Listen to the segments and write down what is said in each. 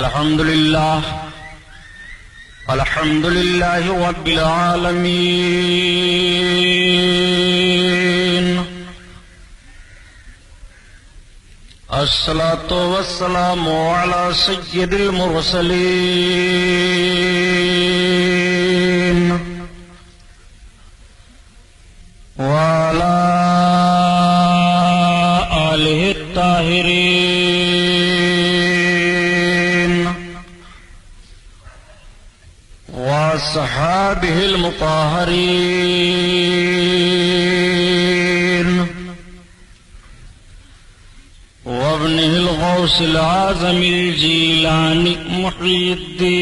الحمد لله رب العالمين الصلاة والسلام على سيد المرسلين وعلى آله الطاهرين وصحابه المطهرين وابنه الغوث العظم الجيلاني محي الدين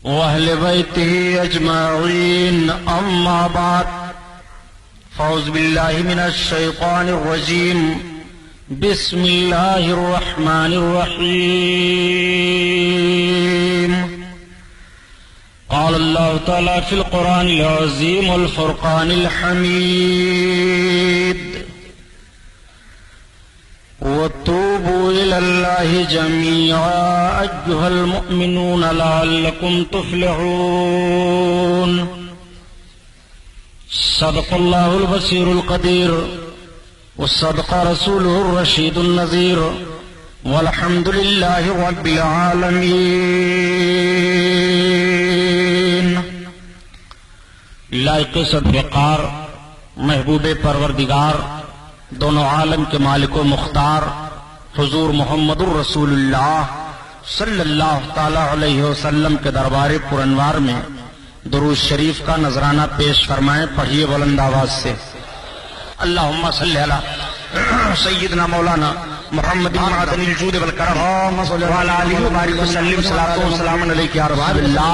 وأهل بيته أجمعين أما بعد فأعوذ بالله من الشيطان الرجيم بسم الله الرحمن الرحيم قال الله تعالى في القرآن العظيم والفرقان الحميد وتوبوا إلى الله جميعا أيها المؤمنون لعلكم تفلحون صدق الله البصير القدير وصدق رسوله الرشيد النذير والحمد لله رب العالمين. لائق صد وقار محبوب پروردگار دونوں عالم کے مالک و مختار حضور محمد الرسول اللہ صلی اللہ تعالی علیہ وسلم کے دربار پرانوار میں درود شریف کا نذرانہ پیش فرمائیں. پڑھیے بلند آواز سے. اللہم صلی علی سیدنا مولانا محمد معدن الجود والکرم وعلی آلہ وبارک وسلم صلاۃ و سلام علیک یا رسول اللہ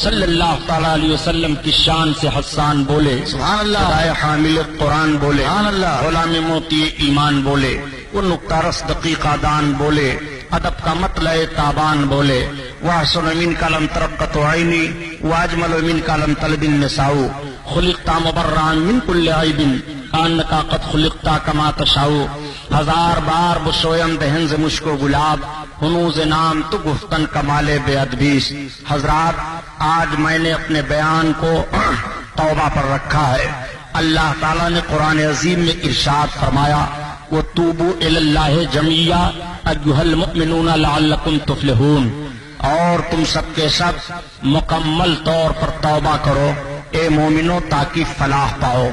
صلی اللہ تعالی علیہ وسلم کی شان سے حسان بولے سبحان اللہ. خدائے حامل قرآن بولے سبحان اللہ. غلام موتی ایمان بولے. وہ نقطہ رس دقیقہ دان بولے. ادب کا مطلع تابان بولے. وَأَحْسَنُ مِنْكَ لَمْ تَرَقَّتُ عَيْنِي وَأَجْمَلُ مِنْكَ لَمْ تَلِدِ النِّسَاءُ خُلِقْتَ مُبَرَّأً مِنْ كُلِّ عَيْبٍ كَأَنَّكَ قَدْ خُلِقْتَ كَمَا تَشَاءُ. ہزار بار بشویم دہن سے مشک و گلاب ہنوز نام تو گفتن کمال بے ادبیس. حضرات آج میں نے اپنے بیان کو توبہ پر رکھا ہے. اللہ تعالیٰ نے قرآن عظیم میں ارشاد فرمایا وَتُوبُوا إِلَى اللَّهِ جَمِيعًا أَيُّهَا الْمُؤْمِنُونَ لَعَلَّكُمْ تُفْلِحُونَ. اور تم سب کے سب مکمل طور پر توبہ کرو اے مومنو تاکہ فلاح پاؤ.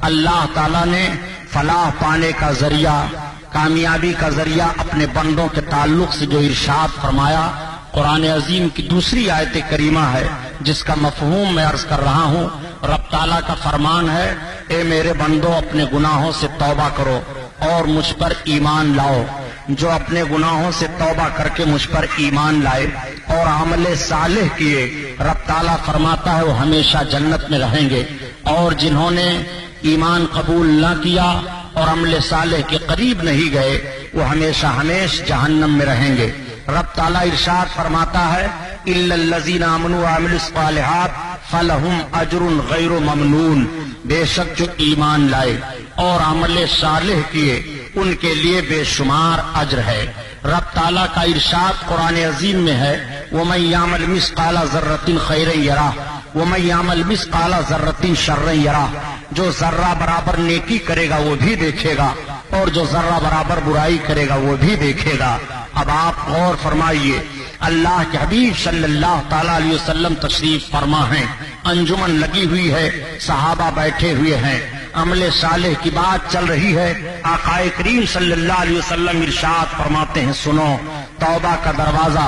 اللہ تعالیٰ نے فلاح پانے کا ذریعہ کامیابی کا ذریعہ اپنے بندوں کے تعلق سے جو ارشاد فرمایا قرآن عظیم کی دوسری آیت کریمہ ہے جس کا مفہوم میں عرض کر رہا ہوں. رب تعالیٰ کا فرمان ہے اے میرے بندو اپنے گناہوں سے توبہ کرو اور مجھ پر ایمان لاؤ. جو اپنے گناہوں سے توبہ کر کے مجھ پر ایمان لائے اور عمل صالح کیے رب تعالیٰ فرماتا ہے وہ ہمیشہ جنت میں رہیں گے. اور جنہوں نے ایمان قبول نہ کیا اور عمل صالح کے قریب نہیں گئے وہ ہمیشہ ہمیشہ جہنم میں رہیں گے. رب تعالیٰ ارشاد فرماتا ہے إِلَّا الَّذِينَ آمَنُوا وَعَمِلُوا الصَّالِحَاتِ فَلَهُمْ أَجْرٌ غَيْرُ مَمْنُونٍ. بے شک جو ایمان لائے اور عمل صالح کیے ان کے لیے بے شمار اجر ہے. رب تعالیٰ کا ارشاد قرآن عظیم میں ہے وَمَن يَعْمَلْ مِثْقَالَ ذَرَّةٍ خَيْرًا يَرَهُ وَمَن يَعْمَلْ مِثْقَالَ ذَرَّةٍ شَرًّا يَرَهُ. جو ذرہ برابر نیکی کرے گا وہ بھی دیکھے گا اور جو ذرہ برابر برائی کرے گا وہ بھی دیکھے گا. اب آپ غور فرمائیے اللہ کے حبیب صلی اللہ تعالی علیہ وسلم تشریف فرما ہیں. انجمن لگی ہوئی ہے صحابہ بیٹھے ہوئے ہیں عمل صالح کی بات چل رہی ہے. آقا کریم صلی اللہ علیہ وسلم ارشاد فرماتے ہیں سنو توبہ کا دروازہ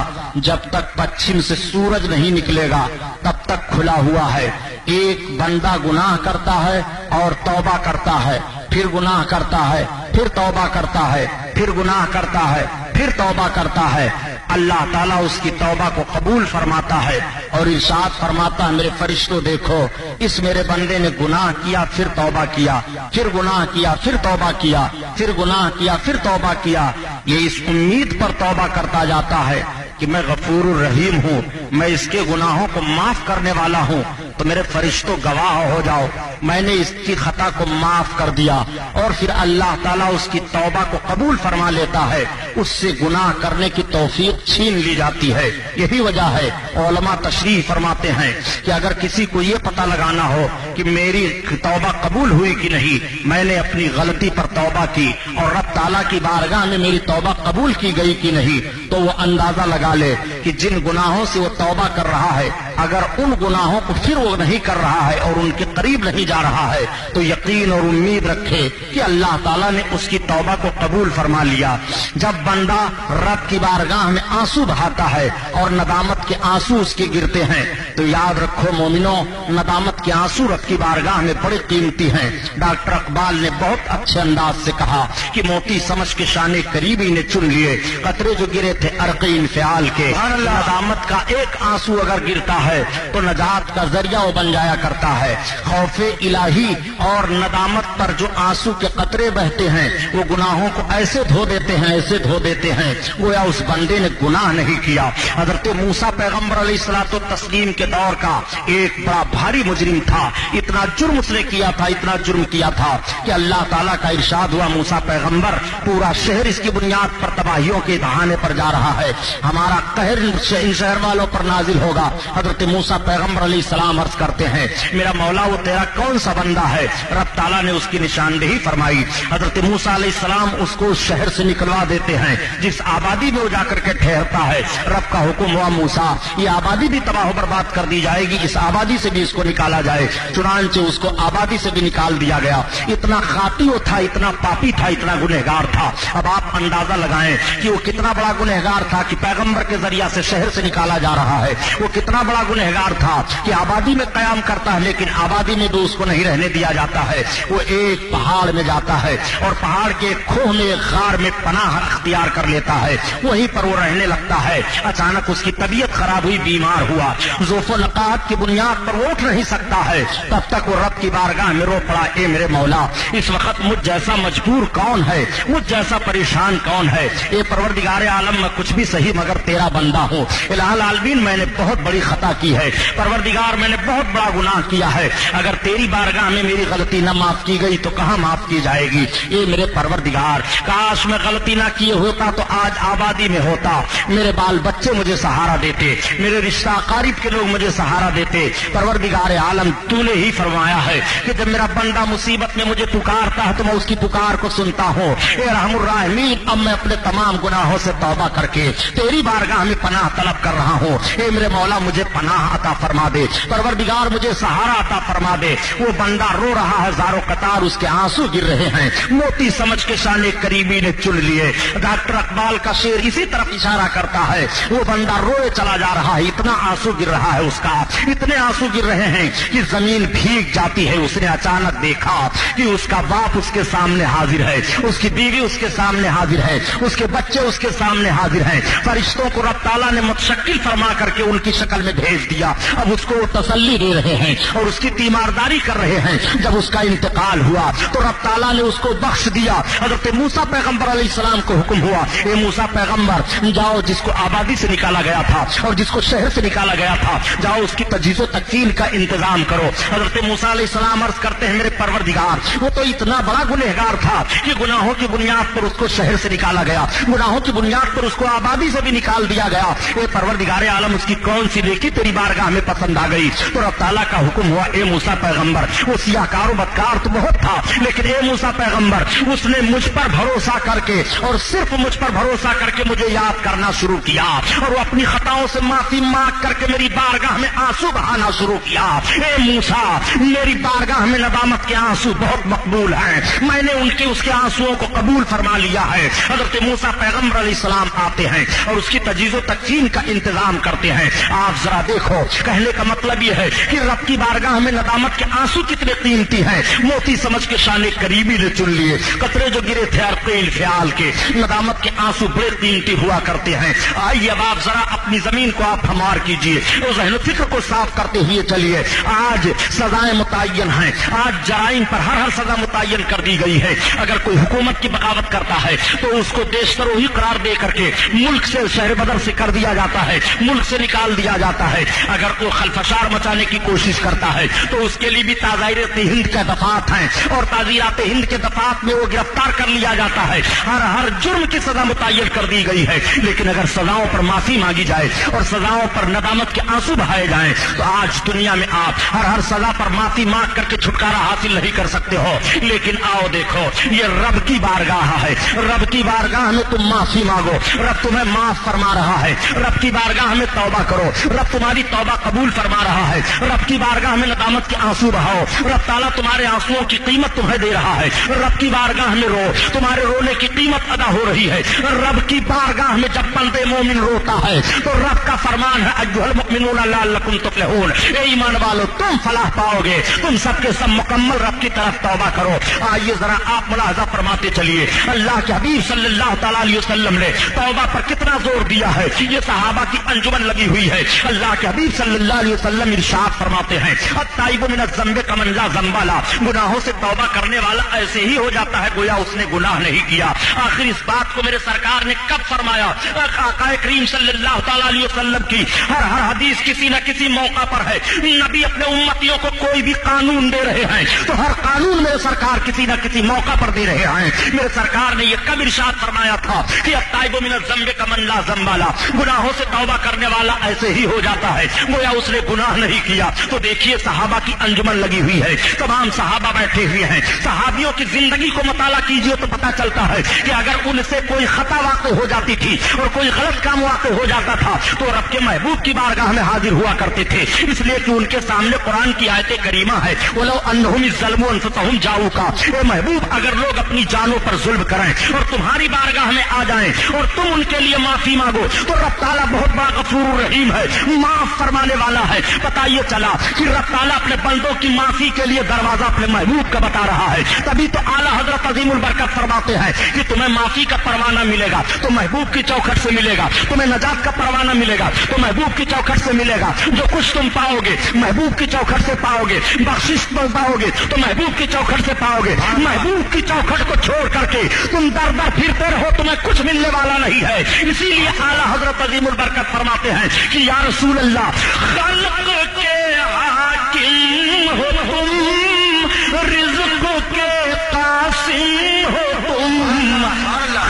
جب تک پچھم سے سورج نہیں نکلے گا تب تک کھلا ہوا ہے. ایک بندہ گناہ کرتا ہے اور توبہ کرتا ہے پھر گناہ کرتا ہے پھر توبہ کرتا ہے پھر گناہ کرتا ہے پھر توبہ کرتا ہے. اللہ تعالیٰ اس کی توبہ کو قبول فرماتا ہے اور ارشاد فرماتا ہے میرے فرشتوں دیکھو اس میرے بندے نے گناہ کیا پھر توبہ کیا پھر گناہ کیا پھر توبہ کیا پھر گناہ کیا پھر توبہ کیا. یہ اس امید پر توبہ کرتا جاتا ہے کہ میں غفور الرحیم ہوں میں اس کے گناہوں کو معاف کرنے والا ہوں. تو میرے فرشتوں گواہ ہو جاؤ میں نے اس کی خطا کو معاف کر دیا، اور پھر اللہ تعالیٰ اس کی توبہ کو قبول فرما لیتا ہے، اس سے گناہ کرنے کی توفیق چھین لی جاتی ہے۔ یہی وجہ ہے علماء تشریح فرماتے ہیں کہ اگر کسی کو یہ پتہ لگانا ہو کہ میری توبہ قبول ہوئی کہ نہیں، میں نے اپنی غلطی پر توبہ کی اور رب تعالیٰ کی بارگاہ میں میری توبہ قبول کی گئی کہ نہیں، تو وہ اندازہ لگا لے کہ جن گناہوں سے وہ توبہ کر رہا ہے، اگر ان گناہوں کو پھر وہ نہیں کر رہا ہے اور ان کے قریب نہیں جا رہا ہے، تو یقین اور امید رکھے کہ اللہ تعالیٰ نے اس کی توبہ کو قبول فرما لیا۔ جب بندہ رب کی بارگاہ میں آنسو بہاتا ہے اور ندامت کے آنسو اس کے گرتے ہیں، تو یاد رکھو مومنو، ندامت کے آنسو رب کی بارگاہ میں بڑے قیمتی ہیں۔ ڈاکٹر اقبال نے بہت اچھے انداز سے کہا کہ موتی سمجھ کے شان قریبی نے چن لیے قطرے جو گرے تھے عرق انفعال کے۔ ندامت کا ایک آنسو اگر گرتا ہے تو نجات کا ذریعہ وہ بن جایا کرتا ہے۔ خوف الہی اور ندامت پر جو آنسو کے قطرے بہتے ہیں وہ گناہوں کو ایسے دھو دیتے ہیں، ایسے دھو دیتے ہیں گویا اس بندے نے گناہ نہیں کیا۔ حضرت موسیٰ پیغمبر علیہ الصلوۃ والتسلیم کے دور کا ایک بڑا بھاری مجرم تھا، اتنا جرم اس نے کیا تھا، اتنا جرم کیا تھا کہ اللہ تعالیٰ کا ارشاد ہوا، موسیٰ پیغمبر پورا شہر اس کی بنیاد پر تباہیوں کے دہانے پر جا رہا ہے، ہمارا قہر ان شہر والوں پر نازل ہوگا۔ حضرت موسیٰ پیغمبر علیہ السلام عرض کرتے ہیں، میرا مولا وہ تیرا کون سا بندہ ہے؟ رب تعالیٰ نے اس کی نشاندہی فرمائی۔ حضرت موسیٰ علیہ السلام اس کو اس شہر سے نکلوا دیتے ہیں جس آبادی میں وہ جا کر کے ٹھہرتا ہے۔ رب کا حکم ہوا، موسیٰ یہ آبادی بھی تباہ و برباد کر دی جائے گی، اس آبادی سے بھی اس کو نکالا جائے۔ چنانچہ اس کو آبادی سے بھی نکال دیا گیا۔ اتنا خاطی وہ تھا، اتنا پاپی تھا، اتنا گنہگار تھا۔ اب آپ اندازہ لگائیں کہ وہ کتنا بڑا گنہگار تھا کہ پیغمبر کے ذریعہ سے شہر سے نکالا جا رہا ہے۔ وہ کتنا بڑا گنہگار تھا کہ آبادی میں قیام کرتا ہے لیکن آبادی میں بھی اس کو نہیں رہنے دیا جاتا ہے۔ وہ ایک پہاڑ میں جاتا ہے اور پہاڑ کے کھوہ میں ایک غار میں پناہ اختیار کر لیتا ہے، وہیں پر وہ رہنے لگتا ہے۔ اچانک اس کی طبیعت خراب ہوئی، بیمار ہوا، ضعف و نقاہت کی بنیاد پر وہ اٹھ نہیں سکتا ہے۔ تب تک وہ رب کی بارگاہ میں رو پڑا، اے میرے مولا اس وقت مجھ جیسا مجبور کون ہے، مجھ جیسا پریشان کون ہے؟ اے پروردگار عالم میں کچھ بھی صحیح مگر تیرا بندہ ہوں۔ الہ العالمین میں نے بہت بڑی خطا کی ہے، پروردگار میں نے بہت بڑا گناہ کیا ہے، اگر تیری بارگاہ میں میری غلطی نہ معاف کی گئی تو کہاں معاف کی جائے گی؟ اے میرے پروردگار کاش میں غلطی نہ کیے ہوتا تو آج آبادی میں ہوتا، میرے بال بچے مجھے سہارا دیتے، میرے رشتہ اقارب کے لوگ مجھے سہارا دیتے۔ پروردگار عالم تو نے ہی فرمایا ہے کہ جب میرا بندہ مصیبت میں مجھے پکارتا ہے تو میں اس کی پکار کو سنتا ہوں۔ اے رحم الراحمین اب میں اپنے تمام گناہوں سے توبہ کر کے تیری بارگاہ میں پناہ طلب کر رہا ہوں۔ اے میرے مولا مجھے پناہ عطا فرما دے، پروردگار مجھے سہارا عطا فرما دے۔ وہ بندہ رو رہا ہے، زاروں قطار اس کے آنسو گر رہے ہیں، موتی سمجھ کے شان قریبی نے چن لیے۔ ڈاکٹر اقبال کا شعر اسی طرف اشارہ کرتا ہے، وہ بندہ روئے چلا جا رہا ہے، اتنا آنسو گر رہا ہے اس کا، اتنے آنسو گر رہے ہیں کہ زمین بھیگ جاتی ہے۔ اس نے اچانک دیکھا کہ اس کا باپ اس کے سامنے حاضر ہے، اس کی بیوی اس کے سامنے حاضر ہے، اس کے بچے اس کے سامنے حاضر ہیں۔ فرشتوں کو رب تعالیٰ نے متشکل فرما کر کے ان کی شکل میں بھیج دیا، اب اس کو وہ تسلی دے رہے ہیں اور اس کی تیمارداری کر رہے ہیں۔ جب اس کا انتقال ہوا تو رب تعالیٰ نے اس کو بخش دیا۔ حضرت موسیٰ پیغمبر علیہ السلام کو حکم ہوا، اے موسیٰ پیغمبر جاؤ، جس کو آبادی سے نکالا گیا تھا اور جس کو شہر سے نکالا گیا تھا، جاؤ اس کی تجہیز و تکفین کا انتظام کرو۔ حضرت موسیٰ علیہ السلام عرض کرتے ہیں، میرے پروردگار وہ تو اتنا بڑا گنہگار تھا کہ گناہوں کی بنیاد پر اس کو شہر سے نکالا گیا، گناہوں کی بنیاد پر اس کو آبادی سے بھی نکال دیا گیا۔ اے پروردگار عالم اس کی کون سی نیکی تیری بارگاہ میں پسند آ گئی؟ تو رب تعالیٰ کا حکم ہوا، اے موسیٰ پیغمبر وہ سیاہ کار و بدکار تو بہت تھا لیکن اے موسیٰ پیغمبر اس نے مجھ پر بھروسہ کر کے اور صرف مجھ پر بھروسہ کر کے مجھے یاد کرنا شروع کیا اور وہ اپنی خطاؤں سے معافی مانگ کر کے میری بارگاہ میں آنسو بہانا شروع کیا۔ اے موسیٰ میری بارگاہ میں ندامت کے آنسو بہت مقبول ہیں، میں نے اس کے آنسوؤں کو قبول فرما لیا ہے۔ حضرت موسیٰ پیغمبر علیہ السلام آتے ہیں اور اس کی تجہیز و تکفین کا انتظام کرتے ہیں۔ آپ ذرا دیکھو، کہنے کا مطلب یہ ہے کہ رب کی بارگاہ میں ندامت کے آنسو کتنے قیمتی ہیں، موتی سمجھ کے شان قریبی نے چن لیے، قطرے جو گرے تھے عرق انفعال کے، ندامت کے آنسو بڑے قیمتی ہوا کرتے ہیں۔ آئیے اب آپ ذرا اپنی زمین کو آپ ہموار کیجئے اور ذہن و فکر کو صاف کرتے ہوئے چلیے. آج سزائیں متعین ہیں, آج جرائم پر ہر سزا متعین کر دی گئی ہے. اگر کوئی حکومت کی بغاوت کرتا ہے تو اس کو دیش دروہی قرار دے کر کے ملک سے, شہر بدر سے کر دیا جاتا ہے, ملک سے نکال دیا جاتا ہے. اگر کوئی خلفشار مچانے کی کوشش کرتا ہے تو اس کے لیے بھی تعزیرات ہند کے دفعات ہیں, اور تعزیرات ہند کے دفعات میں وہ گرفتار کر لیا جاتا ہے. ہر جرم کی سزا متعین کر دی گئی ہے. لیکن اگر سزاؤں پر معافی مانگی جائے اور سزاؤں پر ندامت کے آنسو بہائے جائیں تو آج دنیا میں آپ ہر سزا پر معافی مانگ کر کے چھٹکارا حاصل نہیں کر سکتے ہو. لیکن آؤ دیکھو, یہ رب کی بارگاہ ہے, رب کی بارگاہ میں تم معافی مانگو, رب تمہیں معاف فرما رہا ہے. رب کی بارگاہ میں توبہ کرو, رب تمہاری توبہ قبول فرما رہا ہے. رب کی بارگاہ میں ندامت کے آنسو بہاؤ, رب تعالیٰ تمہارے آنسوؤں کی قیمت تمہیں دے رہا ہے. رب کی بارگاہ میں رو, تمہارے رونے کی قیمت ادا ہو رہی ہے. رب کی بارگاہ میں جب بندے مومن روتا ہے تو رب کا فرمان ہے ایھا المؤمنون لعلکم تفلحون, اے ایمان والو تم فلاح پاؤ گے. تم سب کے سب مکمل رب کی طرف توبہ کرو. آئیے ذرا آپ ملاحظہ فرماتے چلیے, اللہ کے حبیب صلی اللہ تعالیٰ علیہ وسلم نے توبہ پر کتنا زور دیا ہے. یہ صحابہ کی انجمن لگی ہوئی ہے. اللہ کے حبیب صلی اللہ علیہ وسلم ارشاد فرماتے ہیں, التائب من الذنب کمن لا ذنب له, گناہوں سے توبہ کرنے والا ایسے ہی ہو جاتا ہے گویا اس نے گناہ نہیں کیا. آخر اس بات کو میرے سرکار نے کب فرمایا؟ آقا کریم صلی اللہ تعالیٰ علیہ وسلم کی ہر حدیث کسی نہ کسی موقع پر ہے. نبی اپنے امتیوں کو کوئی بھی قانون دے رہے ہیں تو ہر قانون میرے سرکار کسی نہ کسی موقع پر دے رہے ہیں. میرے سرکار نے یہ کب ارشاد فرمایا تھا کہ التائب من الذنب کمن لا ذنب له, گناہوں سے توبہ کرنے والا ایسے ہی ہو جاتا ہے گویا اس نے گناہ نہیں کیا. تو دیکھیے صحابہ کی انجمن لگی ہوئی ہے, تمام صحابہ بیٹھے ہوئے ہیں. صحابیوں کی زندگی کو مطالعہ کیجئے تو پتا چلتا ہے کہ اگر ان سے کوئی خطا واقع ہو جاتی تھی اور کوئی غلط کام واقع ہو جاتا تھا تو رب کے محبوب کی بارگاہ میں حاضر ہوا کرتے تھے, اس لیے کہ ان کے سامنے قرآن کی آیت کریمہ ہے, وَلَوْ أَنَّهُمْ إِذْ ظَلَمُوا أَنفُسَهُمْ جَاءُوكَ, اے محبوب اگر لوگ اپنی جانوں پر ظلم کریں اور تمہاری بارگاہ میں آ جائیں اور تم ان کے لیے معافی مانگو تو رب تعالیٰ بہت بڑا غفور الرحیم ہے, معاف فرمانے والا ہے. پتہ یہ چلا کہ رب تعالیٰ اپنے بندوں کی معافی کے لیے دروازہ اپنے محبوب کا بتا رہا ہے. تبھی تو اعلیٰ حضرت عظیم البرکت فرماتے ہیں کہ تمہیں معافی کا پروانہ ملے گا تو محبوب کی چوکھٹ سے ملے گا, تمہیں نجات کا پروانہ ملے گا تو محبوب کی چوکھٹ سے ملے گا. جو کچھ تم پاؤ گے محبوب کی چوکھٹ سے پاؤ گے, بخشش پاؤ گے تو محبوب کی چوکھٹ سے پاؤ گے. محبوب کی چوکھٹ کو چھوڑ کر کے تم در در پھرتے رہو, تمہیں کچھ ملنے والا نہیں ہے. اسی لیے اعلیٰ حضرت عظیم البرکت فرماتے ہیں کہ یا رسول اللہ, خلق کے حاکم ہو تم, رزق کے قاسم ہو تم,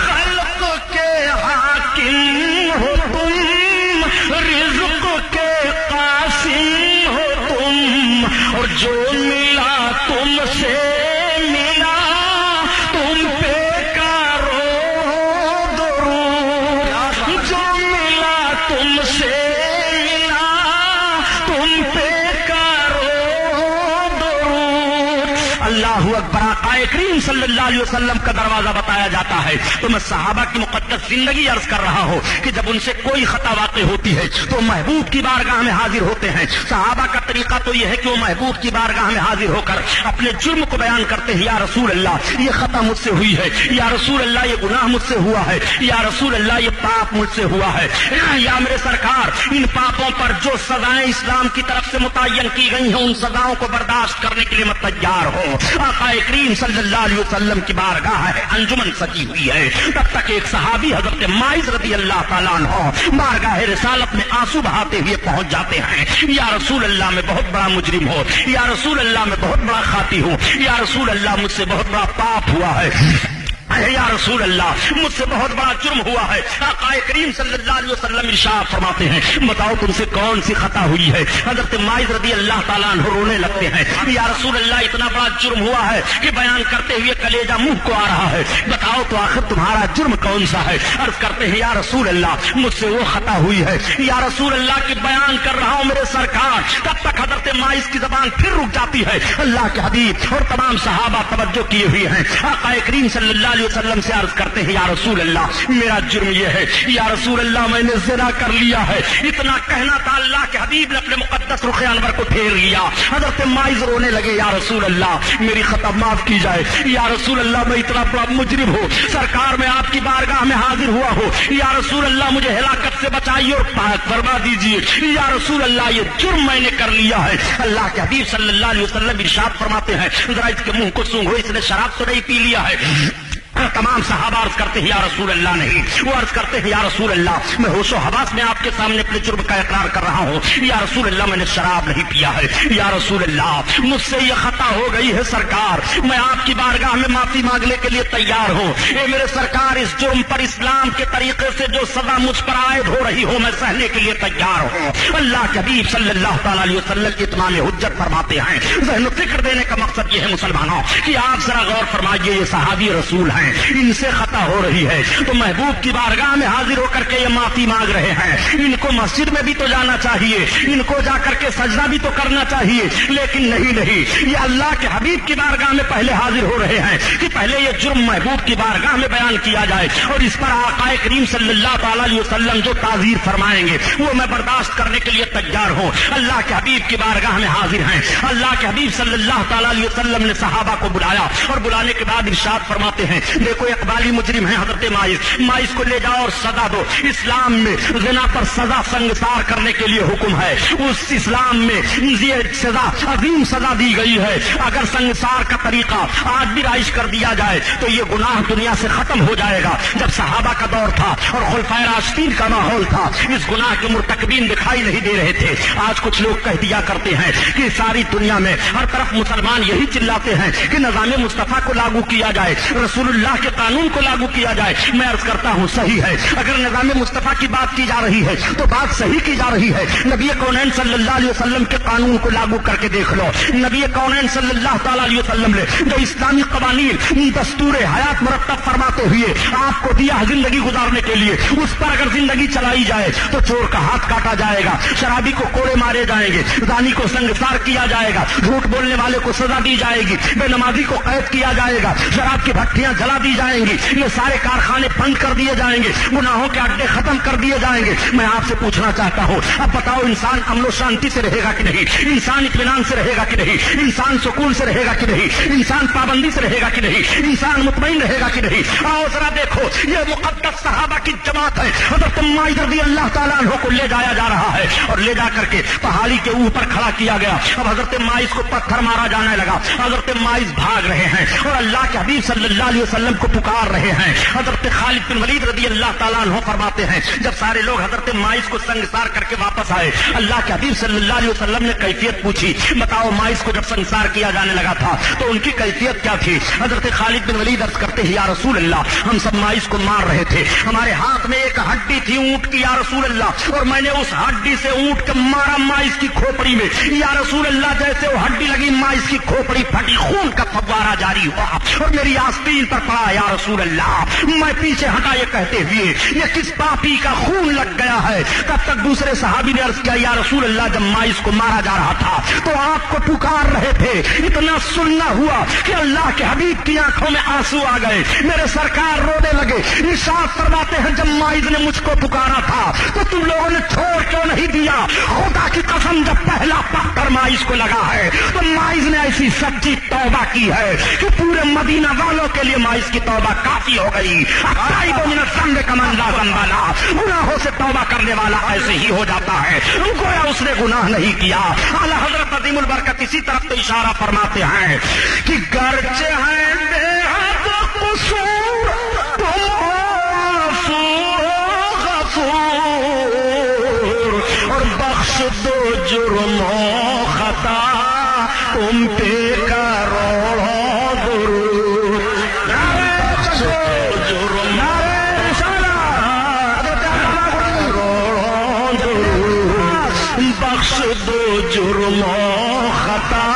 خلق کے حاکم ہو تم, رزق کے قاسم ہو تم, اور جو ملا تم سے ملا تم پہ کرو درود, جو ملا تم سے ملا تم پہ کرو درود. اللہ اکبر. آقا کریم صلی اللہ علیہ وسلم کا دروازہ بتایا جاتا ہے تو میں صحابہ کی مقدس زندگی عرض کر رہا ہوں کہ جب ان سے کوئی خطا واقع ہوتی ہے تو محبوب کی بارگاہ میں حاضر ہوتے ہیں. صحابہ کا طریقہ تو یہ ہے کہ وہ محبوب کی بارگاہ میں حاضر ہو کر اپنے جرم کو بیان کرتے ہیں, یا رسول اللہ یہ خطا مجھ سے ہوئی ہے, یا رسول اللہ یہ گناہ مجھ سے ہوا ہے, یا رسول اللہ یہ پاپ مجھ سے ہوا ہے, یا میرے سرکار ان پاپوں پر جو سزائیں اسلام کی طرف سے متعین کی گئی ہیں ان سزاؤں کو برداشت کرنے کے لیے میں تیار ہوں. آقا کریم صلی اللہ علیہ وسلم کی بارگاہ ہے انجمن سجی ہوئی ہے. تب تک ایک صحابی حضرت ماعز رضی اللہ تعالیٰ عنہ بارگاہ رسالت میں آنسو بہاتے ہوئے پہنچ جاتے ہیں. یا رسول اللہ میں بہت بڑا مجرم ہو, یا رسول اللہ میں بہت بڑا خاطی ہوں, یا رسول اللہ مجھ سے بہت بڑا پاپ ہوا ہے, یا رسول اللہ مجھ سے بہت بڑا جرم ہوا ہے. آقا کریم صلی اللہ علیہ وسلم ارشاد فرماتے ہیں بتاؤ تم سے کون سی خطا ہوئی ہے. حضرت ماعز رضی اللہ تعالیٰ عنہ رونے لگتے ہیں, یا رسول اللہ اتنا بڑا جرم ہوا ہے کہ بیان کرتے ہوئے کلیجہ منہ کو آ رہا ہے, بتاؤ تو آخر تمہارا جرم کون سا ہے. عرض کرتے ہیں یا رسول اللہ مجھ سے وہ خطا ہوئی ہے, یا رسول اللہ کی بیان کر رہا ہوں میرے سرکار. تب تک حضرت ماعز کی زبان پھر رک جاتی ہے. اللہ کے حبیب اور تمام صحابہ توجہ کیے ہوئے ہیں. آقا کریم صلی اللہ علیہ وسلم سے عرض کرتے ہیں یا رسول اللہ میرا جرم یہ ہے، یا رسول اللہ میں نے زنا کر لیا ہے۔ اتنا کہنا تھا، اللہ کے حبیب نے اپنے مقدس رخ انور کو پھیر لیا۔ حضرت ماعز رونے لگے، یا رسول اللہ میری خطا معاف کی جائے، یا رسول اللہ میں اتنا بڑا مجرم ہوں، سرکار میں آپ کی بارگاہ میں حاضر ہوا ہوں، یا رسول اللہ مجھے ہلاکت سے بچائیے اور پاک فرما دیجیے، یا رسول اللہ یہ جرم میں نے کر لیا ہے۔ اللہ کے حبیب صلی اللہ علیہ وسلم ارشاد فرماتے ہیں ذرا اس کے منہ کو سونگھو، اس نے شراب تو نہیں پی لیا ہے؟ تمام صحابہ عرض کرتے ہیں یا رسول اللہ نہیں۔ وہ عرض کرتے ہیں یا رسول اللہ میں ہوش و حواس میں آپ کے سامنے اپنے جرم کا اقرار کر رہا ہوں، یا رسول اللہ میں نے شراب نہیں پیا ہے، یا رسول اللہ مجھ سے یہ خطا ہو گئی ہے سرکار، میں آپ کی بارگاہ میں معافی مانگنے کے لیے تیار ہوں۔ اے میرے سرکار اس جرم پر اسلام کے طریقے سے جو سزا مجھ پر عائد ہو رہی ہو میں سہنے کے لیے تیار ہوں۔ اللہ کے حبیب صلی اللہ تعالی علیہ وسلم اتمام حجت فرماتے ہیں، ذہن و فکر دینے کا مقصد یہ ہے مسلمانوں کہ آپ ذرا غور فرمائیے، یہ صحابی رسول ہیں، ان سے خطا ہو رہی ہے تو محبوب کی بارگاہ میں حاضر ہو کر کے یہ معافی مانگ رہے ہیں۔ ان کو مسجد میں بھی تو جانا چاہیے، ان کو جا کر کے سجدہ بھی تو کرنا چاہیے، لیکن نہیں، یہ اللہ کے حبیب کی بارگاہ میں پہلے حاضر ہو رہے ہیں کہ پہلے یہ جرم محبوب کی بارگاہ میں بیان کیا جائے اور اس پر آقا کریم صلی اللہ تعالی علیہ وسلم جو تعزیر فرمائیں گے وہ میں برداشت کرنے کے لیے تیار ہوں۔ اللہ کے حبیب کی بارگاہ میں حاضر ہیں۔ اللہ کے حبیب صلی اللہ تعالی علیہ وسلم نے صحابہ کو بلایا اور بلانے کے بعد ارشاد فرماتے ہیں دیکھو اقبالی مجرم ہے حضرت ماعز کو لے جاؤ اور سزا دو۔ اسلام میں زنا پر سزا سنگسار کرنے کے لیے حکم ہے، اس اسلام میں یہ سزا عظیم سزا دی گئی ہے۔ اگر سنگسار کا طریقہ آج بھی رائج کر دیا جائے تو یہ گناہ دنیا سے ختم ہو جائے گا۔ جب صحابہ کا دور تھا اور خلفائے راشدین کا ماحول تھا اس گناہ کے مرتکبین دکھائی نہیں دے رہے تھے۔ آج کچھ لوگ کہہ دیا کرتے ہیں کہ ساری دنیا میں ہر طرف مسلمان یہی چلاتے ہیں کہ نظام مصطفیٰ کو لاگو کیا جائے، رسول اللہ کے قانون کو لاگو کیا جائے۔ میں عرض کرتا ہوں صحیح ہے، اگر نظام مصطفیٰ کی بات کی جا رہی ہے تو بات صحیح کی جا رہی ہے۔ نبی کونین صلی اللہ علیہ وسلم کے قانون کو لاگو کر کے دیکھ لو۔ نبی کونین صلی اللہ تعالی علیہ وسلم نے جو اسلامی قوانین دستور حیات مرتب فرماتے ہوئے آپ کو دیا زندگی گزارنے کے لیے، اس پر اگر زندگی چلائی جائے تو چور کا ہاتھ کاٹا جائے گا، شرابی کو کوڑے مارے جائیں گے، زانی کو سنگسار کیا جائے گا، جھوٹ بولنے والے کو سزا دی جائے گی، بے نمازی کو قید کیا جائے گا، شراب کی بھٹیاں جلا دی جائیں گی، یہ سارے کارخانے بند کر دیے جائیں گے، گناہوں کے اڈے ختم کر دیے جائیں گے۔ میں آپ سے پوچھنا چاہتا ہوں اب بتاؤ انسان امن و شانتی سے رہے گا کہ نہیں؟ انسان اطمینان سے رہے گا کہ نہیں؟ انسان سکون سے رہے گا کہ نہیں؟ انسان پابندی سے رہے گا کہ نہیں؟ انسان مطمئن رہے گا کہ نہیں؟ آؤ ذرا دیکھو، یہ مقدس صحابہ کی جماعت ہے، حضرت ماعز رضی اللہ تعالیٰ عنہ کو لے جایا جا رہا ہے اور لے جا کر کے پہاڑی کے اوپر کھڑا کیا گیا۔ اب حضرت ماعز کو پتھر مارا جانے لگا، حضرت ماعز بھاگ رہے ہیں اور اللہ کے حبیب صلی اللہ علیہ وسلم کو پکار رہے ہیں۔ حضرت خالد بن ولید رضی اللہ تعالیٰ عنہ فرماتے ہیں جب سارے لوگ حضرت ماعز کو سنگسار کر کے واپس آئے، اللہ کے حبیب صلی اللہ علیہ وسلم نے کیفیت پوچھی، بتاؤ ماعز کو جب سنگسار کیا جانے لگا تھا تو ان کی کیفیت کیا تھی؟ حضرت خالد بن ولید عرض کرتے ہیں یا رسول اللہ ہم سب ماعز کو مار رہے تھے، ہمارے ہاتھ میں ایک ہڈی تھی اونٹ کی یا رسول اللہ، اور میں نے اس ہڈی سے اونٹ کو مارا ماعز کی کھوپڑی میں، یا رسول اللہ جیسے وہ ہڈی لگی ماعز کی کھوپڑی پھٹی، خون کا فوارہ جاری ہوا اور میری آستین پر پڑا یا رسول اللہ۔ میں پیچھے ہٹا یہ کہتے ہوئے یہ کس پاپی کا خون لگ گیا ہے؟ تب تک دوسرے صحابی نے عرض کیا یا رسول اللہ جب ماعز کو مارا جا رہا تھا تو آپ کو پکار رہے تھے، اتنا سننا ہوا کہ اللہ کے حبیب کی آنکھوں میں آنسو آ گئے، میرے سرکار رونے لگے۔ ارشاد فرماتے ہیں جب ماعز نے مجھ کو پکارا تھا تو تم لوگوں نے چھوڑ کیوں نہیں دیا؟ خدا کی قسم جب پہلا پتھر ماعز کو لگا ہے تو ماعز نے ایسی سچی توبہ کی ہے کہ پورے مدینہ والوں کے لیے ماعز کی توبہ کافی ہو گئی۔ گناہوں سے توبہ کرنے والا ایسے ہی ہو جاتا ہے گویا اس نے گناہ نہیں کیا۔ اعلی حضرت عظیم البرکت اسی طرف تو اشارہ فرماتے ہیں کہ گرچہ ہیں بے حد قصور تم غفور اور بخش دو جرم و خطا تم پہ کروڑوں درود، بخش دو جرم بخش دو جرم و خطا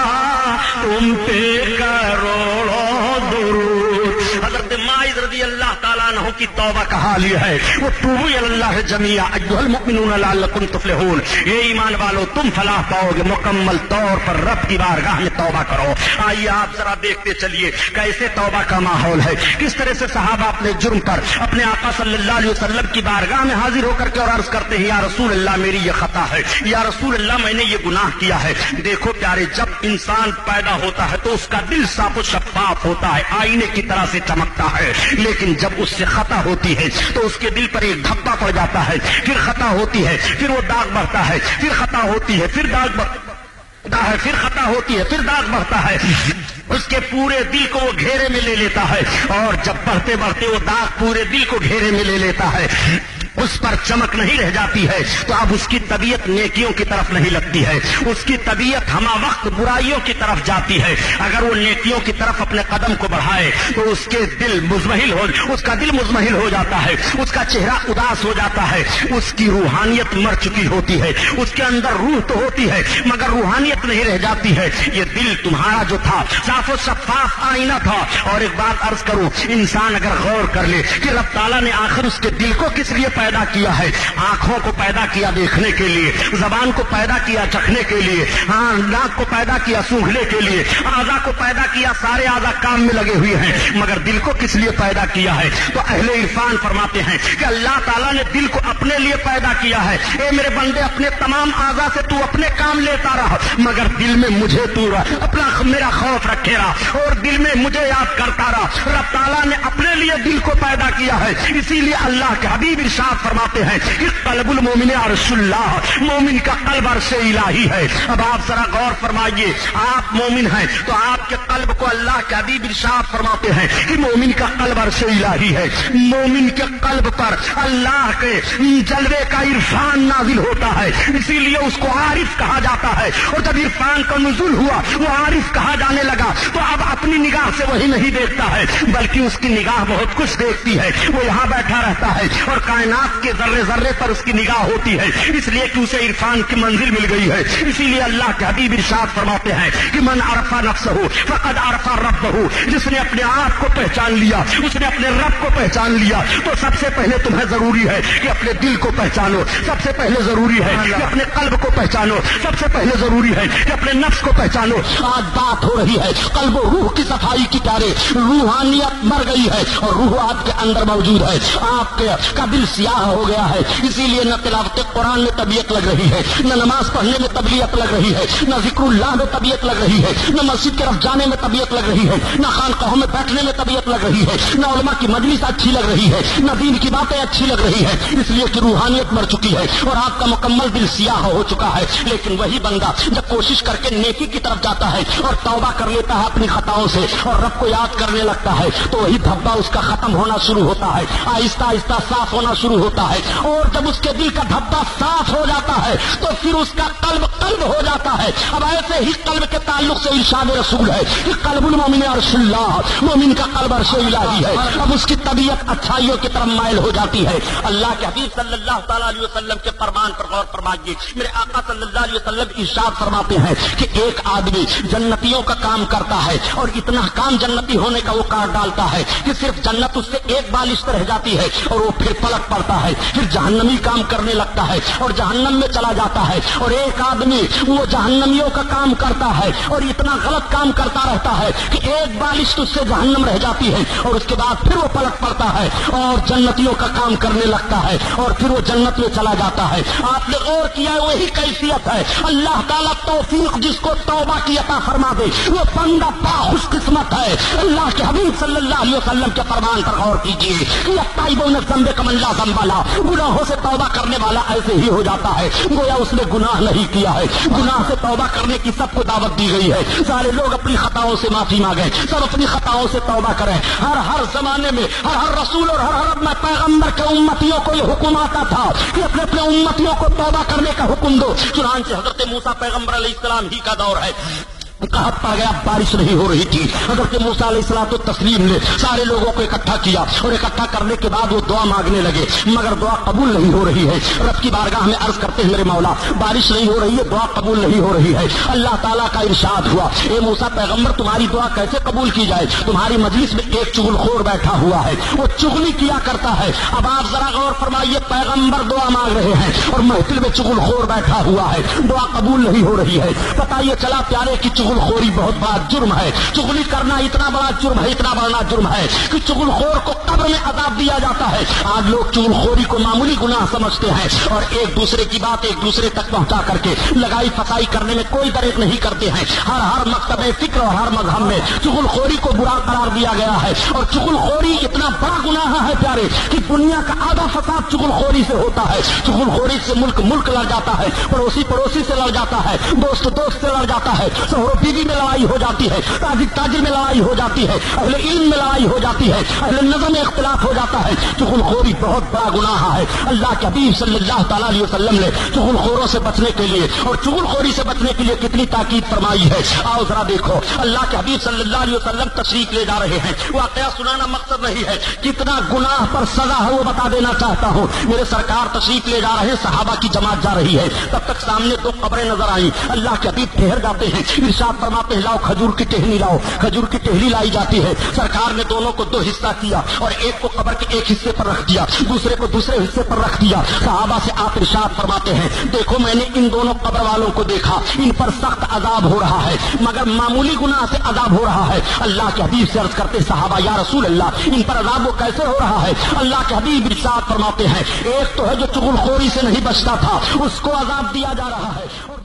تم پہ کروڑوں درود۔ حضرت ماعز رضی اللہ تعالیٰ عنہ کی توبہ کا حال یہ ہے، وہ توبوا الی اللہ جمیعا ایھا المؤمنون لعلکم تفلحون، یہ ایمان والو تم فلاح پاؤ گے، مکمل طور پر رب کی بارگاہ میں توبہ کرو۔ آئیے آپ ذرا دیکھتے چلیے کیسے توبہ کا ماحول ہے، کس طرح سے صحابہ اپنے جرم پر اپنے آقا صلی اللہ علیہ وسلم کی بارگاہ میں حاضر ہو کر کے اور عرض کرتے ہیں یا رسول اللہ میری یہ خطا ہے، یا رسول اللہ میں نے یہ گناہ کیا ہے۔ دیکھو پیارے، جب انسان پیدا ہوتا ہے تو اس کا دل صاف و شفاف ہوتا ہے، آئینے کی طرح سے چمکتا ہے، لیکن جب اس سے خطا ہوتی ہے تو اس کے دل پر ایک دھبا پڑ جاتا ہے، پھر خطا ہوتی ہے، پھر وہ داغ بڑھتا ہے، پھر خطا ہوتی ہے، پھر داغ بڑھتا ہے، پھر خطا ہوتی ہے، پھر داغ بڑھتا ہے، اس کے پورے دل کو وہ گھیرے میں لے لیتا ہے، اور جب بڑھتے بڑھتے وہ داغ پورے دل کو گھیرے میں لے لیتا ہے، اس پر چمک نہیں رہ جاتی ہے، تو اب اس کی طبیعت نیکیوں کی طرف نہیں لگتی ہے، اس کی طبیعت ہمہ وقت برائیوں کی طرف جاتی ہے۔ اگر وہ نیکیوں کی طرف اپنے قدم کو بڑھائے تو اس کا دل مزمحل ہو جاتا ہے، اس کا چہرہ اداس ہو جاتا ہے، اس کی روحانیت مر چکی ہوتی ہے، اس کے اندر روح تو ہوتی ہے مگر روحانیت نہیں رہ جاتی ہے۔ یہ دل تمہارا جو تھا صاف و شفاف آئینہ تھا۔ اور ایک بات عرض کروں، انسان اگر غور کر لے کہ رب تعالیٰ نے آخر اس کے دل کو کس لیے پیدا کیا ہے، آنکھوں کو پیدا کیا دیکھنے کے لیے، زبان کو پیدا کیا چکھنے کے لیے، ناک کو پیدا کیا سونگھنے کے لیے، اعضاء کو پیدا کیا، سارے اعضاء کام میں لگے ہوئے ہیں، مگر دل کو کس لیے پیدا کیا ہے؟ تو اہل عرفان فرماتے ہیں کہ اللہ تعالیٰ نے دل کو اپنے لیے پیدا کیا ہے۔ اے میرے بندے، اپنے تمام اعضاء سے تو اپنے کام لیتا رہا، مگر دل میں مجھے تو اپنا میرا خوف رکھے رہا اور دل میں مجھے یاد کرتا رہا۔ رب تعالیٰ نے اپنے لیے دل کو پیدا کیا ہے، اسی لیے اللہ کے حبیب ارشاد فرماتے ہیں کہ قلب المومن عرش اللہ، مومن کا قلب عرش الہی ہے۔ اب آپ ذرا غور فرمائیے، آپ مومن ہیں تو آپ کے قلب کو اللہ کے حبیب ارشاد فرماتے ہیں کہ مومن کا قلب عرش الہی ہے۔ مومن کے قلب پر اللہ کے جلوے کا عرفان نازل ہوتا ہے، اسی لیے اس کو عارف کہا جاتا ہے۔ اور جب عرفان کا نزول ہوا، وہ عارف کہا جانے لگا، تو اب اپنی نگاہ سے وہی نہیں دیکھتا ہے بلکہ اس کی نگاہ بہت کچھ دیکھتی ہے۔ وہ یہاں بیٹھا رہتا ہے اور کائنات کے ذرے ذرے پر اس کی نگاہ ہوتی ہے، اس لیے کہ اسے عرفان کی منزل مل گئی ہے۔ اسی لیے اللہ کے حبیب ارشاد فرماتے ہیں کہ من عرف نفسہ فقد عرف ربہ، جس نے اپنے آپ کو پہچان لیا، اس نے اپنے رب کو پہچان لیا۔ تو سب سے پہلے تمہیں ضروری ہے کہ اپنے دل کو پہچانو، سب سے پہلے ضروری ہے کہ اپنے قلب کو پہچانو، سب سے پہلے ضروری ہے کہ اپنے نفس کو پہچانو۔ آج بات ہو رہی ہے قلب و روح کی صفائی کی، پیارے روحانیت مر گئی ہے اور روح آپ کے اندر موجود ہے، آپ کا دل سیاہ ہو گیا ہے۔ اسی لیے نہ تلاوت قرآن میں طبیعت لگ رہی ہے، نہ نماز پڑھنے میں طبیعت لگ رہی ہے، نہ ذکر اللہ میں طبیعت لگ رہی ہے، نہ مسجد کی طرف جانے میں طبیعت لگ رہی ہے، نہ خانقاہوں میں بیٹھنے میں طبیعت لگ رہی ہے، نہ علماء کی مجلس اچھی لگ رہی ہے، نہ دین کی باتیں اچھی لگ رہی ہے، اس لیے کہ روحانیت مر چکی ہے اور آپ کا مکمل دل سیاہ ہو چکا ہے۔ لیکن وہی بندہ جب کوشش کر کے نیکی کی طرف جاتا ہے اور توبہ کر لیتا ہے اپنی خطاؤں سے اور رب کو یاد کرنے لگتا ہے، تو وہی دھبا اس کا ختم ہونا شروع ہوتا ہے، آہستہ آہستہ صاف ہونا شروع ہوتا ہے۔ اور جب اس کے دل کا دھبا صاف ہو جاتا ہے تو پھر اس کا قلب ہو جاتا ہے۔ اب ایسے ہی قلب کے تعلق سے ارشاد رسول ہے کہ قلب المومن عرش اللہ، مومن کا قلب عرش الہی ہے۔ اب اس کی طبیعت اچھائیوں کی طرف مائل ہو جاتی ہے۔ اللہ کے حبیب صلی اللہ تعالیٰ علیہ وسلم کے فرمان پر غور فرمائیے، میرے آقا صلی اللہ علیہ وسلم ارشاد فرماتے ہیں کہ ایک آدمی جنتیوں کا کام کرتا ہے اور اتنا کام جنتی ہونے کا وہ کار ڈالتا ہے کہ صرف جنت اس سے ایک بالشت رہ جاتی ہے اور وہ پھر پلٹ پڑتا ہے، پھر جہنمی کام کرنے لگتا ہے اور جہنم میں چلا جاتا ہے۔ اور ایک آدمی وہ جہنمیوں کا کام کرتا ہے اور اتنا غلط کام کرتا رہتا ہے کہ ایک بالشت اس سے جہنم رہ جاتی ہے اور اس کے بعد پھر وہ پلٹ پڑتا ہے اور جنتیوں کا کام کرنے لگتا ہے اور پھر وہ جنت میں چلا جاتا ہے۔ آپ نے غور کیا وہی کیفیت ہے۔ اللہ تعالیٰ توفیق جس کو توبہ کی عطا فرما دے وہ بندہ خوش قسمت ہے۔ اللہ کے حبیب صلی اللہ علیہ وسلم کے فرمان پر غور کیجیے کہ التائبون ذنب کمن لا ذنب لہ، گناہوں سے توبہ کرنے والا ایسے ہی ہو جاتا ہے گویا اس نے گناہ نہیں کیا ہے۔ گناہ سے توبہ کرنے کی سب کو دعوت دی گئی ہے، سارے لوگ اپنی خطاؤں سے معافی مانگیں، سب اپنی خطاؤں سے توبہ کریں۔ ہر زمانے میں ہر رسول اور ہر پیغمبر کے امتیوں کو یہ حکم آتا تھا کہ اپنے اپنے امتیوں کو توبہ کرنے کا حکم دو۔ چنانچہ حضرت موسیٰ پیغمبر علیہ السلام ہی کا دور ہے، قحط پڑ گیا، بارش نہیں ہو رہی تھی۔ حضرت موسیٰ علیہ الصلوۃ والتسلیم نے سارے لوگوں کو اکٹھا کیا اور اکٹھا کرنے کے بعد وہ دعا مانگنے لگے، مگر دعا قبول نہیں ہو رہی ہے۔ رب کی بارگاہ میں عرض کرتے ہیں میرے مولا بارش نہیں ہو رہی ہے، دعا قبول نہیں ہو رہی ہے۔ اللہ تعالیٰ کا ارشاد ہوا، اے موسیٰ پیغمبر تمہاری دعا کیسے قبول کی جائے؟ تمہاری مجلس میں ایک چغل خور بیٹھا ہوا ہے، وہ چغلی کیا کرتا ہے۔ اب آپ ذرا غور فرمائیے، پیغمبر دعا مانگ رہے ہیں اور محفل میں چغل خور بیٹھا ہوا ہے، دعا قبول نہیں ہو رہی ہے۔ پتہ یہ چلا پیارے کی چغل خوری بہت بڑا جرم ہے، چغلی کرنا اتنا بڑا جرم ہے، اتنا بڑا جرم ہے کہ چغل خور کو قبر میں عذاب دیا جاتا ہے۔ آج لوگ چغل خوری کو معمولی گناہ سمجھتے ہیں اور ایک دوسرے کی بات ایک دوسرے تک پہنچا کر کے لگائی پسائی کرنے میں کوئی دریغ نہیں کرتے ہیں۔ ہر مکتب فکر اور ہر مذہب میں چغل خوری کو برا قرار دیا گیا ہے، اور چغل خوری اتنا بڑا گناہ ہے پیارے کہ دنیا کا آدھا فساد چغل خوری سے ہوتا ہے۔ چغل خوری سے ملک لڑ جاتا ہے، پڑوسی سے لڑ جاتا ہے، دوست سے لڑ جاتا ہے، شوہر و بیوی میں لڑائی ہو جاتی ہے، تاجر میں لڑائی ہو جاتی ہے، اہل علم میں لڑائی ہو جاتی ہے، اہل نظر میں اختلاف ہو جاتا ہے۔ چغل خوری بہت بڑا گناہ ہے۔ اللہ کے حبیب صلی اللہ تعالیٰ علیہ وسلم نے چغل خوروں سے بچنے کے لیے اور چغل خوری سے بچنے کے لیے کتنی تاکید فرمائی ہے۔ آؤ ذرا دیکھو، اللہ کے حبیب صلی اللہ علیہ وسلم تشریف لے جا رہے ہیں۔ واقعہ سنانا مقصد نہیں ہے، کتنا گناہ پر سزا ہے وہ بتا دینا چاہتا ہوں۔ میرے سرکار تشریف لے جا رہے ہیں، صحابہ کی جماعت جا رہی ہے، تب تک سامنے دو قبریں نظر آئیں۔ اللہ کے حبیب ٹھہر جاتے ہیں، ارشاد فرماتے ہیں لاؤ کھجور کی ٹہنی لاؤ۔ کھجور کی ٹہنی لائی جاتی ہے، سرکار نے دونوں کو دو حصہ کیا اور ایک کو قبر کے ایک حصے پر رکھ دیا، دوسرے کو دوسرے حصے پر رکھ دیا۔ صحابہ سے آپ ارشاد فرماتے ہیں دیکھو میں نے ان دونوں قبر والوں کو دیکھا، ان پر سخت عذاب ہو رہا ہے مگر معمولی گناہ سے عذاب ہو رہا ہے۔ اللہ کے حبیب سے عرض کرتے صحابہ یا رسول اللہ ان پر عذاب وہ کیسے ہو رہا ہے؟ اللہ کے حبیب ارشاد فرماتے ہیں ایک تو ہے جو چغل خوری سے نہیں بچتا تھا، اس کو عذاب دیا جا رہا ہے، اور